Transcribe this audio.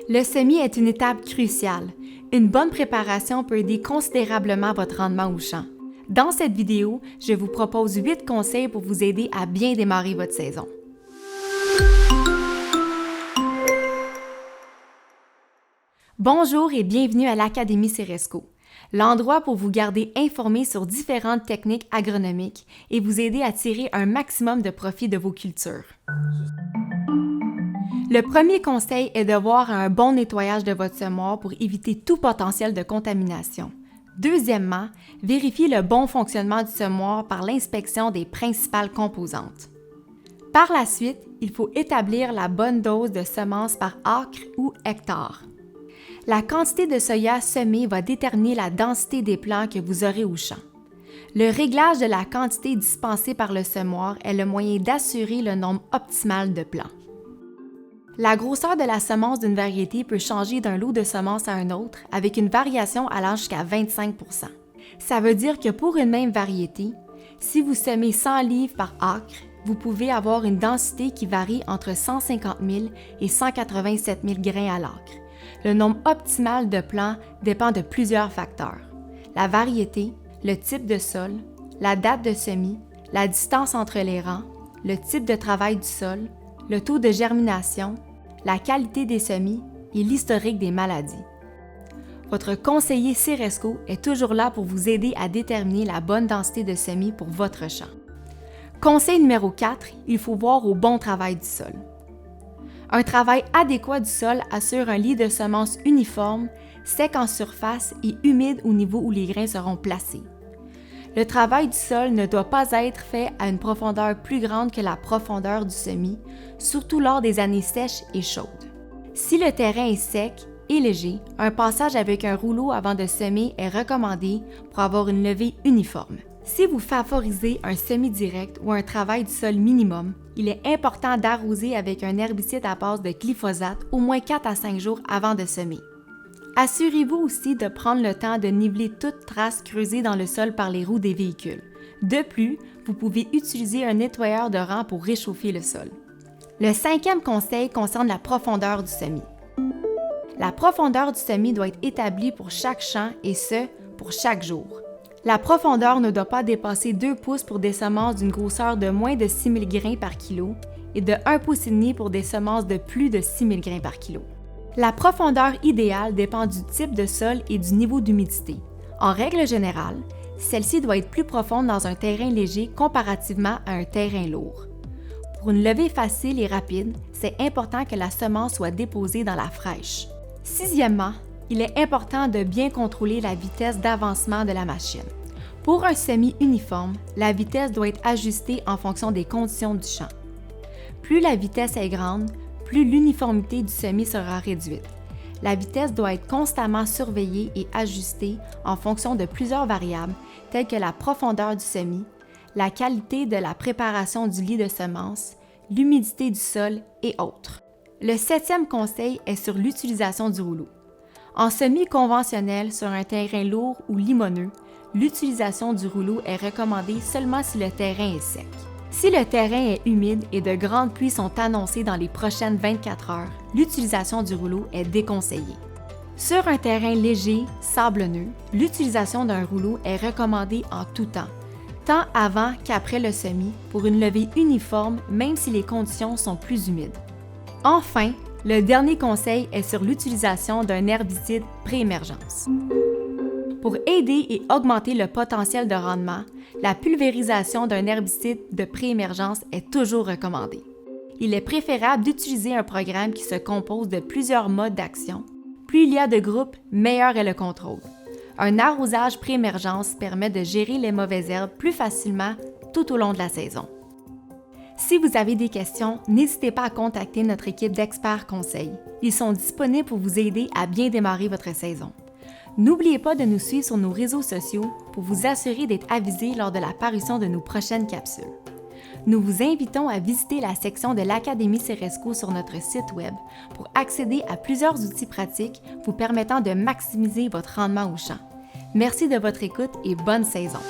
Le semis est une étape cruciale. Une bonne préparation peut aider considérablement votre rendement au champ. Dans cette vidéo, je vous propose 8 conseils pour vous aider à bien démarrer votre saison. Bonjour et bienvenue à l'Académie Ceresco, l'endroit pour vous garder informé sur différentes techniques agronomiques et vous aider à tirer un maximum de profit de vos cultures. Le premier conseil est d'avoir un bon nettoyage de votre semoir pour éviter tout potentiel de contamination. Deuxièmement, vérifiez le bon fonctionnement du semoir par l'inspection des principales composantes. Par la suite, il faut établir la bonne dose de semences par acre ou hectare. La quantité de soya semée va déterminer la densité des plants que vous aurez au champ. Le réglage de la quantité dispensée par le semoir est le moyen d'assurer le nombre optimal de plants. La grosseur de la semence d'une variété peut changer d'un lot de semences à un autre avec une variation allant jusqu'à 25 %. Ça veut dire que pour une même variété, si vous semez 100 livres par acre, vous pouvez avoir une densité qui varie entre 150 000 et 187 000 grains à l'acre. Le nombre optimal de plants dépend de plusieurs facteurs. La variété, le type de sol, la date de semis, la distance entre les rangs, le type de travail du sol, le taux de germination, la qualité des semis et l'historique des maladies. Votre conseiller Ceresco est toujours là pour vous aider à déterminer la bonne densité de semis pour votre champ. Conseil numéro 4, il faut voir au bon travail du sol. Un travail adéquat du sol assure un lit de semences uniforme, sec en surface et humide au niveau où les grains seront placés. Le travail du sol ne doit pas être fait à une profondeur plus grande que la profondeur du semis, surtout lors des années sèches et chaudes. Si le terrain est sec et léger, un passage avec un rouleau avant de semer est recommandé pour avoir une levée uniforme. Si vous favorisez un semis direct ou un travail du sol minimum, il est important d'arroser avec un herbicide à base de glyphosate au moins 4 à 5 jours avant de semer. Assurez-vous aussi de prendre le temps de niveler toute trace creusée dans le sol par les roues des véhicules. De plus, vous pouvez utiliser un nettoyeur de rang pour réchauffer le sol. Le 5e conseil concerne la profondeur du semis. La profondeur du semis doit être établie pour chaque champ et ce, pour chaque jour. La profondeur ne doit pas dépasser 2 pouces pour des semences d'une grosseur de moins de 6 000 grains par kilo et de 1,5 pouce pour des semences de plus de 6 000 grains par kilo. La profondeur idéale dépend du type de sol et du niveau d'humidité. En règle générale, celle-ci doit être plus profonde dans un terrain léger comparativement à un terrain lourd. Pour une levée facile et rapide, c'est important que la semence soit déposée dans la fraîche. 6e, il est important de bien contrôler la vitesse d'avancement de la machine. Pour un semis uniforme, la vitesse doit être ajustée en fonction des conditions du champ. Plus la vitesse est grande, plus l'uniformité du semis sera réduite. La vitesse doit être constamment surveillée et ajustée en fonction de plusieurs variables telles que la profondeur du semis, la qualité de la préparation du lit de semences, l'humidité du sol et autres. Le 7e conseil est sur l'utilisation du rouleau. En semis conventionnel sur un terrain lourd ou limoneux, l'utilisation du rouleau est recommandée seulement si le terrain est sec. Si le terrain est humide et de grandes pluies sont annoncées dans les prochaines 24 heures, l'utilisation du rouleau est déconseillée. Sur un terrain léger, sablonneux, l'utilisation d'un rouleau est recommandée en tout temps, tant avant qu'après le semis, pour une levée uniforme même si les conditions sont plus humides. Enfin, le dernier conseil est sur l'utilisation d'un herbicide pré-émergence. Pour aider et augmenter le potentiel de rendement, la pulvérisation d'un herbicide de pré-émergence est toujours recommandée. Il est préférable d'utiliser un programme qui se compose de plusieurs modes d'action. Plus il y a de groupes, meilleur est le contrôle. Un arrosage pré-émergence permet de gérer les mauvaises herbes plus facilement tout au long de la saison. Si vous avez des questions, n'hésitez pas à contacter notre équipe d'experts conseils. Ils sont disponibles pour vous aider à bien démarrer votre saison. N'oubliez pas de nous suivre sur nos réseaux sociaux pour vous assurer d'être avisé lors de la parution de nos prochaines capsules. Nous vous invitons à visiter la section de l'Académie Ceresco sur notre site Web pour accéder à plusieurs outils pratiques vous permettant de maximiser votre rendement au champ. Merci de votre écoute et bonne saison!